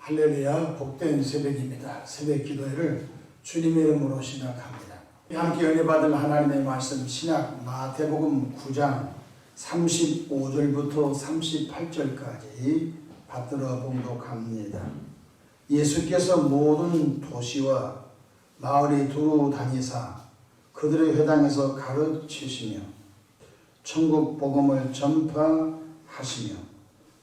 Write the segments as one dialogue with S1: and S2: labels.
S1: 할렐루야, 복된 새벽입니다. 새벽 기도회를 주님의 이름으로 시작합니다. 함께 은혜받을 하나님의 말씀 신약 마태복음 9장 35절부터 38절까지 받들어 봉독합니다. 예수께서 모든 도시와 마을에 두루 다니사 그들의 회당에서 가르치시며 천국 복음을 전파하시며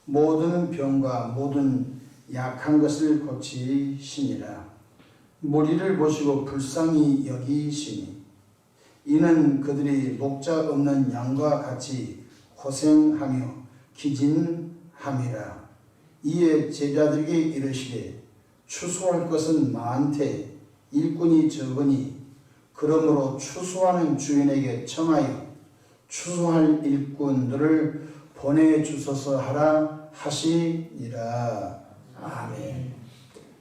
S1: 모든 병과 모든 약한 것을 고치시니라. 무리를 보시고 불쌍히 여기시니 이는 그들이 목자 없는 양과 같이 고생하며 기진함이라. 이에 제자들에게 이르시되 추수할 것은 많되 일꾼이 적으니 그러므로 추수하는 주인에게 청하여 추수할 일꾼들을 보내주소서 하라 하시니라. 아멘.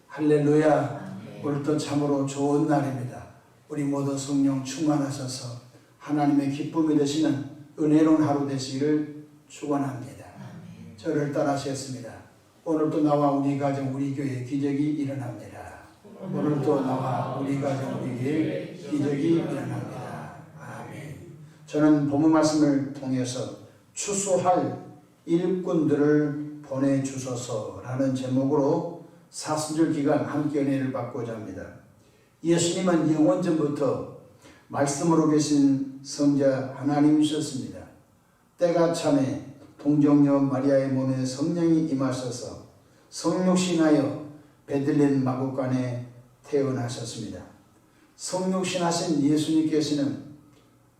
S1: 할렐루야. 오늘도 참으로 좋은 날입니다. 우리 모두 성령 충만하셔서 하나님의 기쁨이 되시는 은혜로운 하루 되시기를 축원합니다. 저를 따라하셨습니다. 오늘도 나와 우리 가정 우리 교회에 기적이 일어납니다. 오늘도 나와 우리 가정 우리 교회에 기적이 일어납니다. 아멘. 저는 본문 말씀을 통해서 추수할 일꾼들을 보내주소서라는 제목으로 사순절 기간 함께 은혜를 받고자 합니다. 예수님은 영원전부터 말씀으로 계신 성자 하나님이셨습니다. 때가 참에 동정녀 마리아의 몸에 성령이 임하셔서 성육신하여 베들레헴 마구간에 태어나셨습니다. 성육신하신 예수님께서는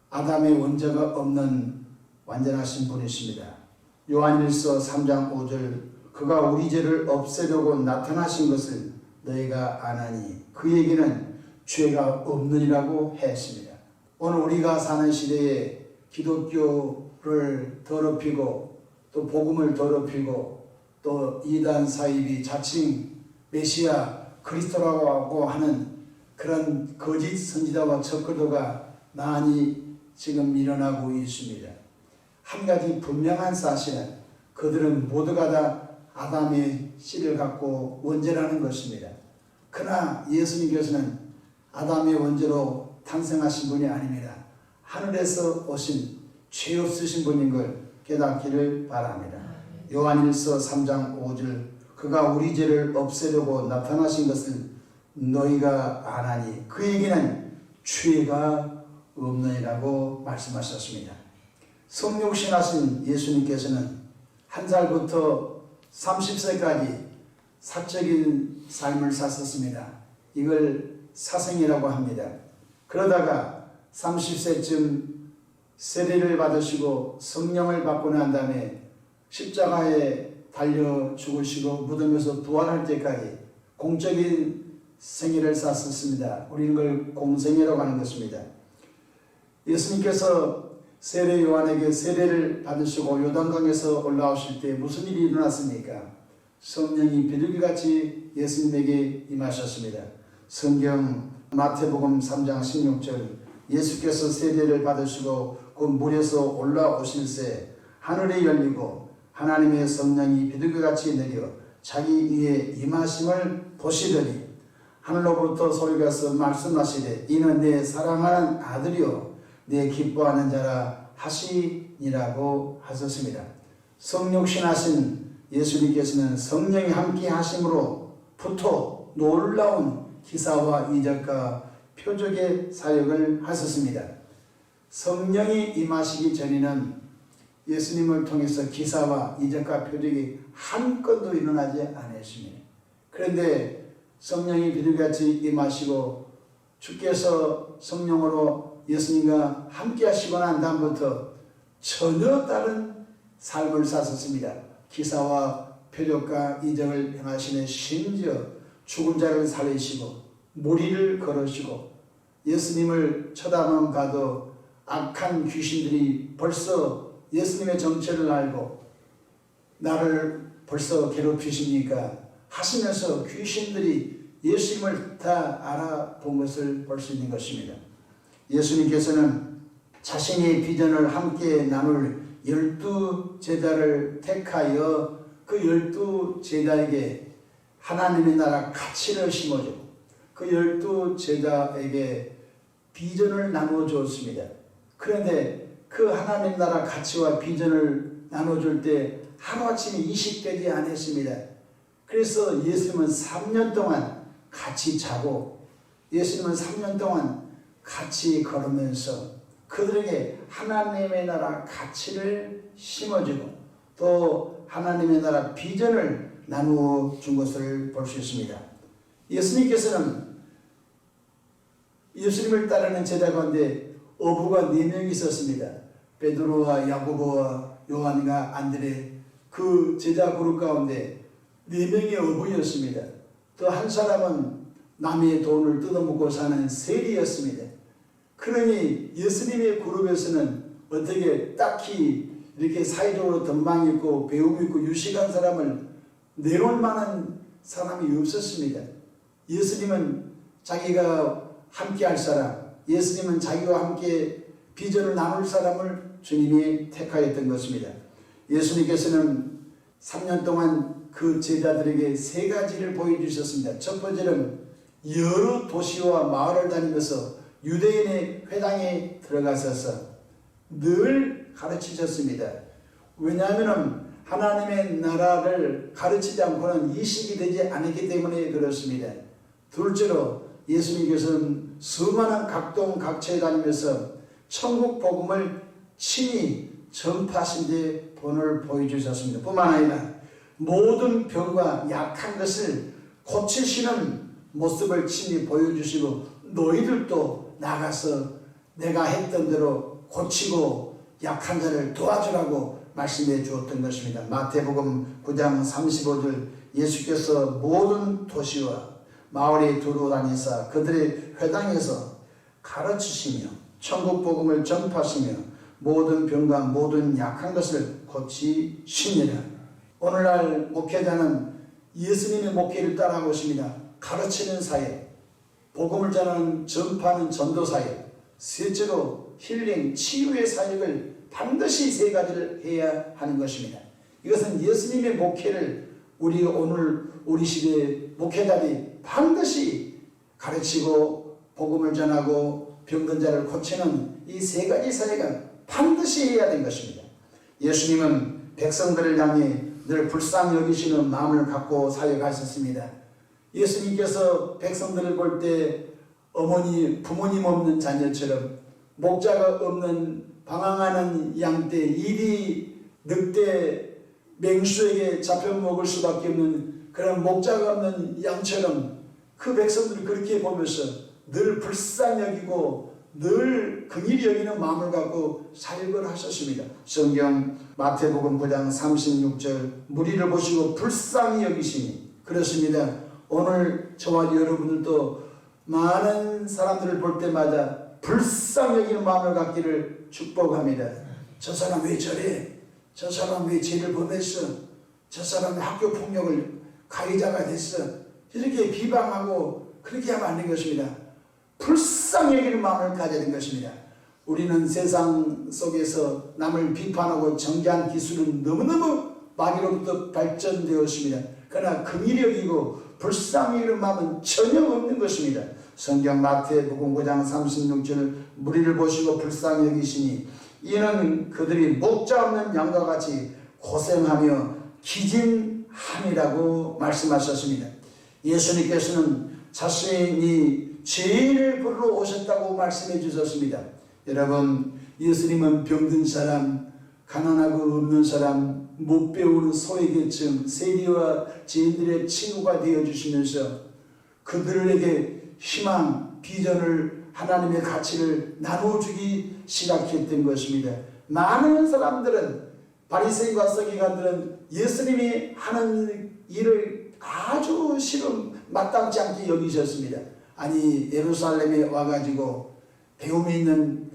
S1: 아담의 원자가 없는 완전하신 분이십니다. 요한일서 3장 5절 그가 우리 죄를 없애려고 나타나신 것을 너희가 아나니 그에게는 죄가 없느니라고 했습니다. 오늘 우리가 사는 시대에 기독교를 더럽히고 또 복음을 더럽히고 또 이단 사입이 자칭 메시아 그리스도라고 하는 그런 거짓 선지자와 척거도가 많이 지금 일어나고 있습니다. 한 가지 분명한 사실은 그들은 모두가 다 아담의 씨를 갖고 원죄라는 것입니다. 그러나 예수님께서는 아담의 원죄로 탄생하신 분이 아닙니다. 하늘에서 오신 죄 없으신 분인 걸 깨닫기를 바랍니다. 요한일서 3장 5절 그가 우리 죄를 없애려고 나타나신 것을 너희가 아나니 그에게는 죄가 없느니라고 말씀하셨습니다. 성육신하신 예수님께서는 한 살부터 30세까지 사적인 삶을 사셨습니다. 이걸 사생이라고 합니다. 그러다가 30세쯤 세례를 받으시고 성령을 받고 난 다음에 십자가에 달려 죽으시고 무덤에서 부활할 때까지 공적인 생애를 사셨습니다. 우리는 그걸 공생애라고 하는 것입니다. 예수님께서 세례 요한에게 세례를 받으시고 요단강에서 올라오실 때 무슨 일이 일어났습니까? 성령이 비둘기같이 예수님에게 임하셨습니다. 성경 마태복음 3장 16절 예수께서 세례를 받으시고 그 물에서 올라오실새 하늘이 열리고 하나님의 성령이 비둘기같이 내려 자기 위에 임하심을 보시더니 하늘로부터 소리가 말씀하시되 이는 내 사랑하는 아들이요 내 기뻐하는 자라 하시니라고 하셨습니다. 성육신하신 예수님께서는 성령이 함께 하심으로부터 놀라운 기사와 이적과 표적의 사역을 하셨습니다. 성령이 임하시기 전에는 예수님을 통해서 기사와 이적과 표적이 한 건도 일어나지 않았습니다. 그런데 성령이 비둘기같이 임하시고 주께서 성령으로 예수님과 함께 하시고 난 다음부터 전혀 다른 삶을 사셨습니다. 기사와 표적과 이적을 행하시는 심지어 죽은 자를 살리시고 무리를 걸으시고 예수님을 쳐다만 봐도 악한 귀신들이 벌써 예수님의 정체를 알고 나를 벌써 괴롭히십니까? 하시면서 귀신들이 예수님을 다 알아본 것을 볼 수 있는 것입니다. 예수님께서는 자신의 비전을 함께 나눌 12 제자를 택하여 그 12 제자에게 하나님의 나라 가치를 심어주고 그 12 제자에게 비전을 나누어 주었습니다. 그런데 그 하나님 나라 가치와 비전을 나눠줄 때 하루아침에 이식되지 않았습니다. 그래서 예수님은 3년 동안 같이 자고 예수님은 3년 동안 같이 걸으면서 그들에게 하나님의 나라 가치를 심어주고 또 하나님의 나라 비전을 나누어 준 것을 볼 수 있습니다. 예수님께서는 예수님을 따르는 제자 가운데 어부가 4명이 있었습니다. 베드로와 야고보와 요한과 안드레, 그 제자 그룹 가운데 4명의 어부였습니다. 또 한 사람은 남의 돈을 뜯어먹고 사는 세리였습니다. 그러니 예수님의 그룹에서는 어떻게 딱히 이렇게 사회적으로 덤방 있고 배움 있고 유식한 사람을 내놓을 만한 사람이 없었습니다. 예수님은 자기가 함께 할 사람, 예수님은 자기와 함께 비전을 나눌 사람을 주님이 택하였던 것입니다. 예수님께서는 3년 동안 그 제자들에게 3가지를 보여주셨습니다. 첫 번째는 여러 도시와 마을을 다니면서 유대인의 회당에 들어가셔서 늘 가르치셨습니다. 왜냐하면 하나님의 나라를 가르치지 않고는 이식이 되지 않았기 때문에 그렇습니다. 둘째로 예수님께서는 수많은 각동각처에 다니면서 천국 복음을 친히 전파하신 데 본을 보여주셨습니다. 뿐만 아니라 모든 병과 약한 것을 고치시는 모습을 친히 보여주시고 너희들도 나가서 내가 했던 대로 고치고 약한 자를 도와주라고 말씀해 주었던 것입니다. 마태복음 9장 35절 예수께서 모든 도시와 마을에 두루 다니사 그들의 회당에서 가르치시며 천국 복음을 전파하시며 모든 병과 모든 약한 것을 고치시니라. 오늘날 목회자는 예수님의 목회를 따라하고 있습니다. 가르치는 사역, 복음을 전하는 전파하는 전도 사역, 셋째로 힐링, 치유의 사역을 반드시 3가지를 해야 하는 것입니다. 이것은 예수님의 목회를 우리 시대의 목회자들이 반드시 가르치고 복음을 전하고 병든 자를 고치는 이 3가지 사역은 반드시 해야 된 것입니다. 예수님은 백성들을 향해 늘 불쌍히 여기시는 마음을 갖고 사역하셨습니다. 예수님께서 백성들을 볼 때 어머니, 부모님 없는 자녀처럼 목자가 없는 방황하는 양떼, 이리 늑대, 맹수에게 잡혀먹을 수밖에 없는 그런 목자가 없는 양처럼 그 백성들을 그렇게 보면서 늘 불쌍히 여기고 늘 긍휼히 여기는 마음을 갖고 사역을 하셨습니다. 성경 마태복음 9장 36절 무리를 보시고 불쌍히 여기시니 그렇습니다. 오늘 저와 여러분들도 많은 사람들을 볼 때마다 불쌍히 여기는 마음을 갖기를 축복합니다. 저 사람 왜 저래? 저 사람 왜 죄를 범했어? 저 사람 학교 폭력을 가해자가 됐어? 이렇게 비방하고 그렇게 하면 안 되는 것입니다. 불쌍히 여기는 마음을 가져야 되는 것입니다. 우리는 세상 속에서 남을 비판하고 정죄한 기술은 너무너무 마귀로부터 발전되었습니다. 그러나 긍휼히 여기고 불쌍히 여기는 마음은 전혀 없는 것입니다. 성경 마태복음 9장 36절 무리를 보시고 불쌍히 여기시니 이는 그들이 목자 없는 양과 같이 고생하며 기진함이라고 말씀하셨습니다. 예수님께서는 자신이 죄인을 부르러 오셨다고 말씀해 주셨습니다. 여러분, 예수님은 병든 사람, 가난하고 없는 사람, 못 배우는 소외계층, 세리와 죄인들의 친구가 되어주시면서 그들에게 희망, 비전을, 하나님의 가치를 나눠주기 시작했던 것입니다. 많은 사람들은, 바리새인과 서기관들은 예수님이 하는 일을 아주 싫음, 마땅치 않게 여기셨습니다. 아니, 예루살렘에 와가지고 배움이 있는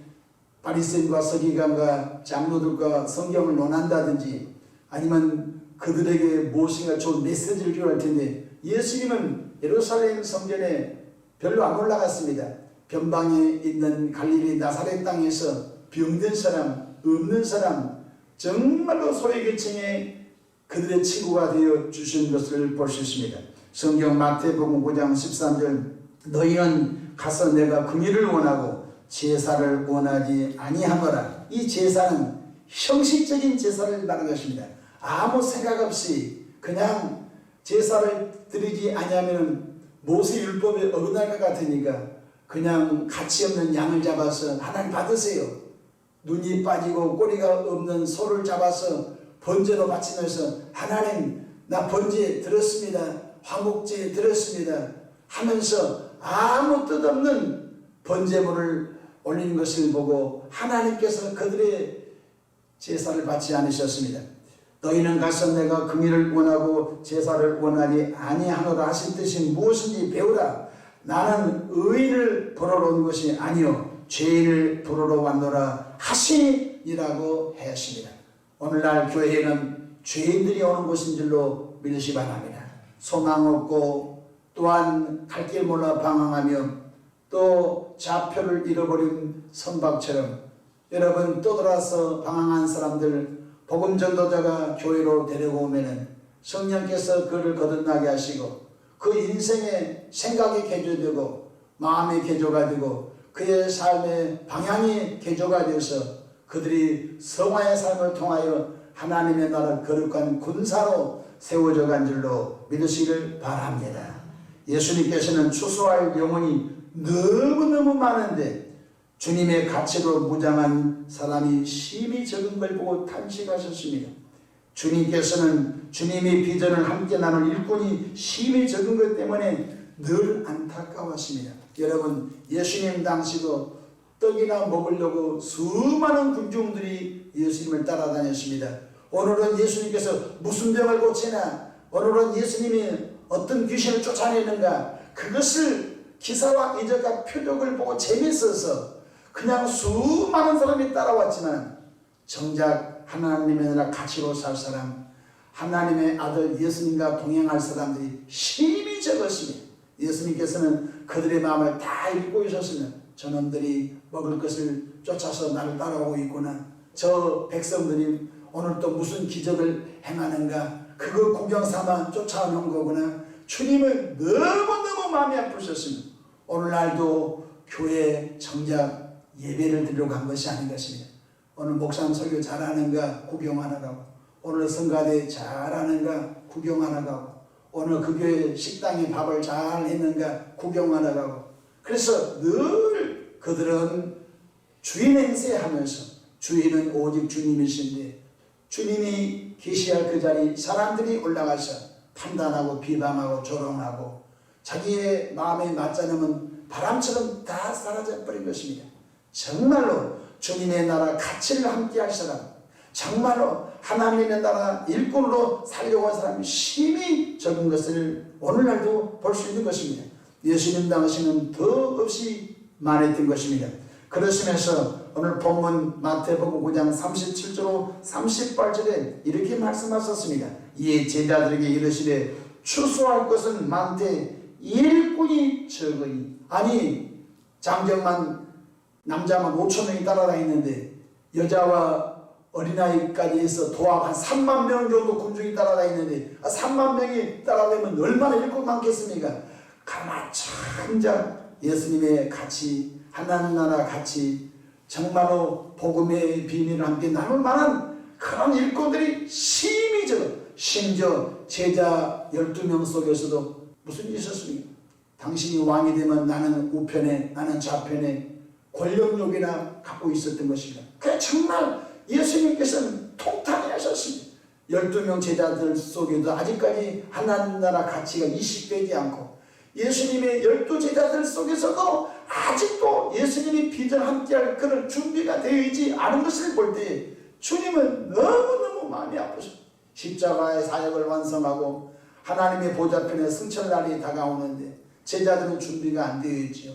S1: 바리새인과 서기관과 장로들과 성경을 논한다든지 아니면 그들에게 무엇인가 좋은 메시지를 줘야 할 텐데 예수님은 예루살렘 성전에 별로 안 올라갔습니다. 변방에 있는 갈릴리 나사렛 땅에서 병든 사람, 없는 사람, 정말로 소외계층의 그들의 친구가 되어 주신 것을 볼 수 있습니다. 성경 마태복음 9장 13절 너희는 가서 내가 긍휼을 원하고 제사를 원하지 아니하노라. 이 제사는 형식적인 제사를 말하는 것입니다. 아무 생각 없이 그냥 제사를 드리지 아니하면 모세 율법에 어긋날 것 같으니까 그냥 가치 없는 양을 잡아서 하나님 받으세요. 눈이 빠지고 꼬리가 없는 소를 잡아서 번제로 바치면서 하나님 나 번제 드렸습니다. 화목제 드렸습니다. 하면서 아무 뜻없는 번제물을 올리는 것을 보고 하나님께서 그들의 제사를 받지 않으셨습니다. 너희는 가서 내가 긍휼을 원하고 제사를 원하지 아니하노라 하신 뜻이 무엇인지 배우라. 나는 의인을 보러 온 것이 아니요 죄인을 보러 왔노라 하시니라고 하였습니다. 오늘날 교회에는 죄인들이 오는 곳인 줄로 믿으시 바랍니다. 소망 없고 또한 갈 길 몰라 방황하며 또 좌표를 잃어버린 선박처럼 여러분 떠돌아서 방황한 사람들 복음 전도자가 교회로 데려오면은 성령께서 그를 거듭나게 하시고 그 인생의 생각이 개조되고 마음이 개조가 되고 그의 삶의 방향이 개조가 되어서 그들이 성화의 삶을 통하여 하나님의 나라를 거룩한 군사로 세워져 간 줄로 믿으시길 바랍니다. 예수님께서는 추수할 영혼이 너무너무 많은데 주님의 가치로 무장한 사람이 심히 적은 걸 보고 탄식하셨습니다. 주님께서는 주님의 비전을 함께 나눌 일꾼이 심히 적은 것 때문에 늘 안타까웠습니다. 여러분 예수님 당시도 떡이나 먹으려고 수많은 군중들이 예수님을 따라다녔습니다. 오늘은 예수님께서 무슨 병을 고치나 오늘은 예수님이 어떤 귀신을 쫓아내는가 그것을 기사와 이적과 표적을 보고 재밌어서 그냥 수많은 사람이 따라왔지만 정작 하나님의 나라 가치로 살 사람 하나님의 아들 예수님과 동행할 사람들이 심히 적었습니다. 예수님께서는 그들의 마음을 다 읽고 있었으면 저놈들이 먹을 것을 쫓아서 나를 따라오고 있구나. 저 백성들이 오늘 또 무슨 기적을 행하는가 그거 구경 삼아 쫓아오는 거구나. 주님을 너무너무 마음이 아프셨습니다. 오늘날도 교회에 정작 예배를 드리러 간 것이 아닌 것입니다. 오늘 목사님 설교 잘하는가 구경하러 가고 오늘 성가대 잘하는가 구경하러 가고 오늘 그 교회 식당에 밥을 잘 했는가 구경하러 가고 그래서 늘 그들은 주인 행세하면서 주인은 오직 주님이신데 주님이 계시할 그 자리 사람들이 올라가서 판단하고 비방하고 조롱하고 자기의 마음에 맞지 않으면 바람처럼 다 사라져 버린 것입니다. 정말로 주님의 나라 가치를 함께 할 사람 정말로 하나님의 나라 일꾼으로 살려고 한 사람이 심히 적은 것을 오늘날도 볼 수 있는 것입니다. 예수님 당시는 더없이 많았던 것입니다. 그러시면서 오늘 본문 마태복음 9장 37절 38절에 이렇게 말씀하셨습니다. 이에 제자들에게 이르시되 추수할 것은 많되 일꾼이 적으니 아니 장정만 남자만 5,000명이 따라다니는데 여자와 어린아이까지 해서 도합 한 3만 명 정도 군중이 따라다니는데 3만 명이 따라다니면 얼마나 일꾼 많겠습니까? 가만 참작 예수님의 가치 하나님 나라 가치 정말로 복음의 비밀을 함께 나눌 만한 그런 일꾼들이 심히 적어 심지어 제자 12명 속에서도 무슨 일이 있었습니까? 당신이 왕이 되면 나는 우편에 나는 좌편에 권력욕이나 갖고 있었던 것입니다. 그래 정말 예수님께서는 통탄히 하셨습니다. 12명 제자들 속에도 아직까지 하나님 나라 가치가 이식되지 않고 예수님의 12제자들 속에서도 아직도 예수님이 비전 함께할 그런 준비가 되어 있지 않은 것을 볼 때 주님은 너무너무 마음이 아프십니다. 십자가의 사역을 완성하고 하나님의 보좌편에 승천날이 다가오는데 제자들은 준비가 안 되어 있지요.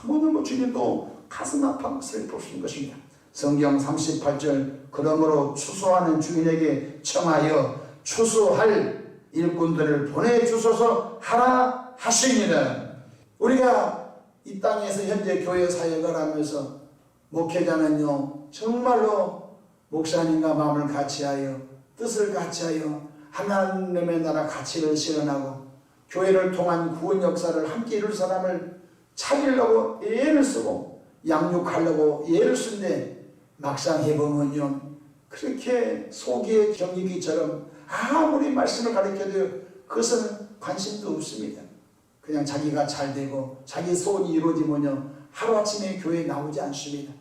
S1: 너무너무 주님도 가슴 아파하고 슬프신 것입니다. 성경 38절 그러므로 추수하는 주인에게 청하여 추수할 일꾼들을 보내주소서 하라 하시니라. 우리가 이 땅에서 현재 교회 사역을 하면서 목회자는요 정말로 목사님과 마음을 같이하여 뜻을 같이하여 하나님의 나라 가치를 실현하고 교회를 통한 구원 역사를 함께 이룰 사람을 찾으려고 애를 쓰고 양육하려고 애를 쓴데 막상 해보면요, 그렇게 소기의 경리기처럼 아무리 말씀을 가르쳐도 그것은 관심도 없습니다. 그냥 자기가 잘 되고 자기 소원이 이루어지면요, 하루아침에 교회에 나오지 않습니다.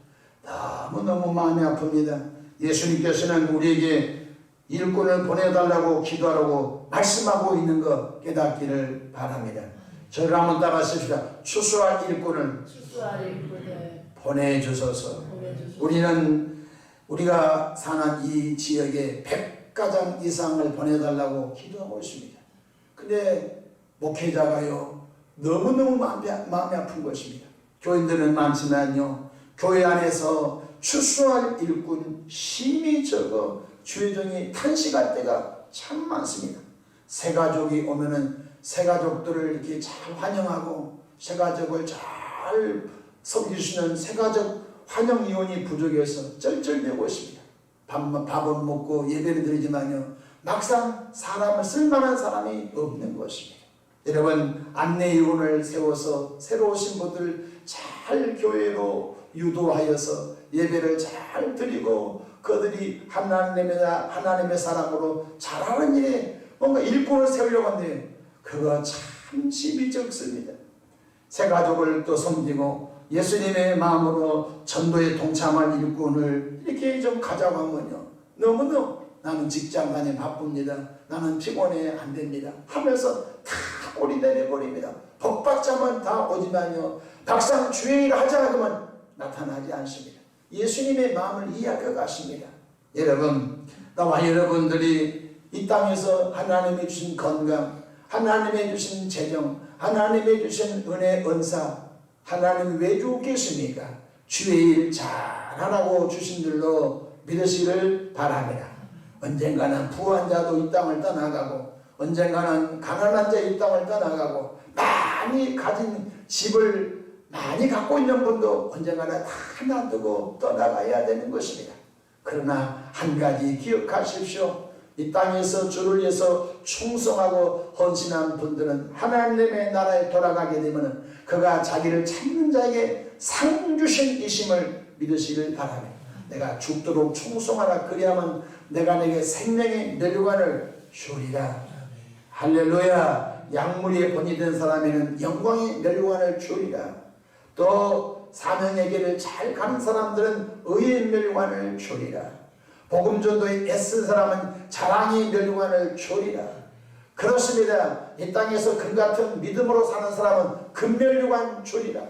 S1: 너무너무 마음이 아픕니다. 예수님께서는 우리에게 일꾼을 보내달라고 기도하라고 말씀하고 있는 것 깨닫기를 바랍니다. 저를 한번 따라하십시다. 추수할 일꾼을 보내주소서. 우리가 사는 이 지역에 100가정 이상을 보내달라고 기도하고 있습니다. 근데 목회자가요, 너무너무 마음이 아픈 것입니다. 교인들은 많지만요, 교회 안에서 추수할 일꾼 심히 적어 주의종이 탄식할 때가 참 많습니다. 새가족이 오면은 새가족들을 이렇게 잘 환영하고 새가족을 잘 섬기시는 새가족 환영위원이 부족해서 쩔쩔매고 있습니다. 밥은 먹고 예배를 드리지만요, 막상 사람을 쓸만한 사람이 없는 것입니다. 여러분, 안내위원을 세워서 새로 오신 분들 잘 교회로 유도하여서 예배를 잘 드리고 그들이 하나님의 사랑으로 잘하는 일에 뭔가 일꾼을 세우려고 하는데 그거 참 힘이 적습니다. 새 가족을 또 섬기고 예수님의 마음으로 전도에 동참할 일꾼을 이렇게 좀 가자고 하면요, 너무너무 나는 직장 다니 바쁩니다. 나는 피곤해 안 됩니다 하면서 다 꼬리 내려버립니다. 법박자만 다 오지만요, 막상 주의를 하자 하면 나타나지 않습니다. 예수님의 마음을 이해할 것 같습니다. 여러분, 나와 여러분들이 이 땅에서 하나님이 주신 건강, 하나님이 주신 재정, 하나님이 주신 은혜, 은사, 하나님이 왜 주겠습니까? 주의 일 잘하라고 주신 줄로 믿으시기를 바랍니다. 언젠가는 부한 자도 이 땅을 떠나가고 언젠가는 가난한 자 이 땅을 떠나가고 많이 가진 집을 많이 갖고 있는 분도 언젠가는 다 놔두고 떠나가야 되는 것입니다. 그러나 한 가지 기억하십시오. 이 땅에서 주를 위해서 충성하고 헌신한 분들은 하나님의 나라에 돌아가게 되면 그가 자기를 찾는 자에게 상 주신 이심을 믿으시길 바랍니다. 내가 죽도록 충성하라, 그리하면 내가 내게 생명의 멸류관을 주리라. 할렐루야. 약물이 본이된 사람에는 영광의 멸류관을 주리라. 또 사명의 길을 잘 가는 사람들은 의의 멸류관을 주리라. 복음 전도에 애쓴 사람은 자랑의 멸류관을 주리라. 그렇습니다. 이 땅에서 금같은 믿음으로 사는 사람은 금멸류관 주리라.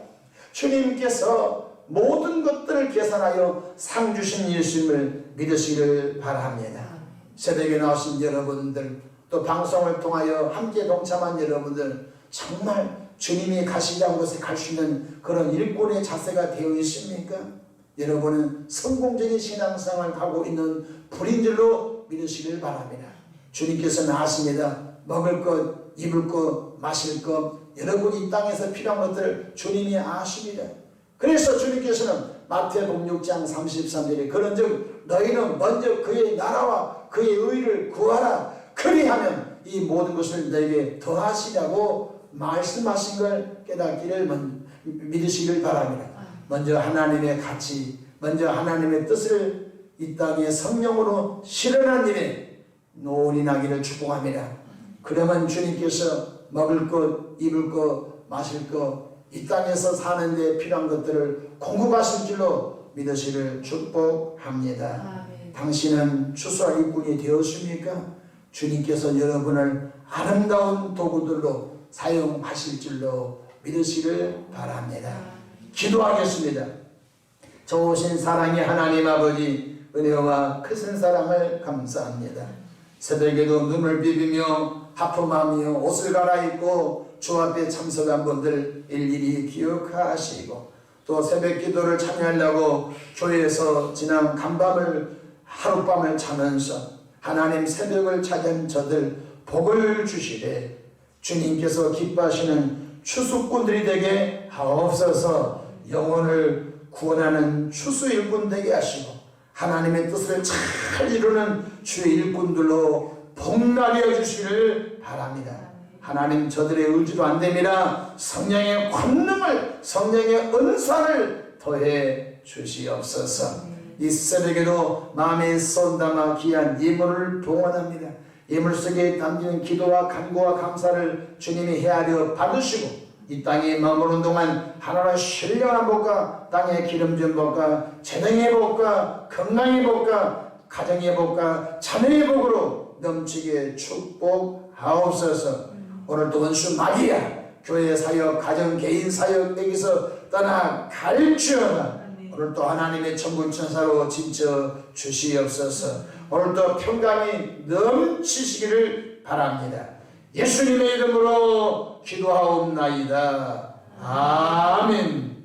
S1: 주님께서 모든 것들을 계산하여 상 주신 예수님을 믿으시기를 바랍니다. 새벽에 나오신 여러분들, 또 방송을 통하여 함께 동참한 여러분들, 정말 주님이 가시자는 곳에 갈 수 있는 그런 일꾼의 자세가 되어 있습니까? 여러분은 성공적인 신앙생활을 하고 있는 분인 줄로 믿으시길 바랍니다. 주님께서는 아십니다. 먹을 것, 입을 것, 마실 것, 여러분이 이 땅에서 필요한 것들을 주님이 아십니다. 그래서 주님께서는 마태복음 6장 33절에 그런즉 너희는 먼저 그의 나라와 그의 의를 구하라. 그리하면 이 모든 것을 너에게 더하시라고 말씀하신 걸 깨닫기를 믿으시길 바랍니다. 먼저 하나님의 가치, 먼저 하나님의 뜻을 이 땅에 성령으로 실현한 일에 노린하기를 축복합니다. 그러면 주님께서 먹을 것, 입을 것, 마실 것, 이 땅에서 사는 데 필요한 것들을 공급하실 줄로 믿으시기를 축복합니다. 아멘. 당신은 추수할 일꾼이 되었습니까? 주님께서 여러분을 아름다운 도구들로 사용하실 줄로 믿으시기를 바랍니다. 기도하겠습니다. 좋으신 사랑의 하나님 아버지, 은혜와 크신 사랑을 감사합니다. 새벽에도 눈을 비비며 하품하며 옷을 갈아입고 주 앞에 참석한 분들 일일이 기억하시고, 또 새벽 기도를 참여하려고 교회에서 지난 간밤을 하룻밤을 자면서 하나님 새벽을 찾은 저들 복을 주시되 주님께서 기뻐하시는 추수꾼들이 되게 하옵소서. 영혼을 구원하는 추수 일꾼 되게 하시고 하나님의 뜻을 잘 이루는 주의 일꾼들로 복나게 해주시기를 바랍니다. 하나님 저들의 의지도 안 됩니다. 성령의 권능을, 성령의 은사를 더해 주시옵소서. 이 새벽에도 마음에 쏜담아 귀한 예물을 동원합니다. 예물 속에 담기는 기도와 간구와 감사를 주님이 헤아려 받으시고 이 땅에 머무는 동안 하나님의 신령한 복과 땅의 기름진 복과 재능의 복과 건강의 복과 가정의 복과 자녀의 복으로 넘치게 축복하옵소서. 오늘도 원수 마귀야 교회 사역, 가정, 개인 사역에게서 떠나 갈지어다. 오늘도 하나님의 천군 천사로 진쳐 주시옵소서. 오늘도 평강이 넘치시기를 바랍니다. 예수님의 이름으로 기도하옵나이다. 아멘.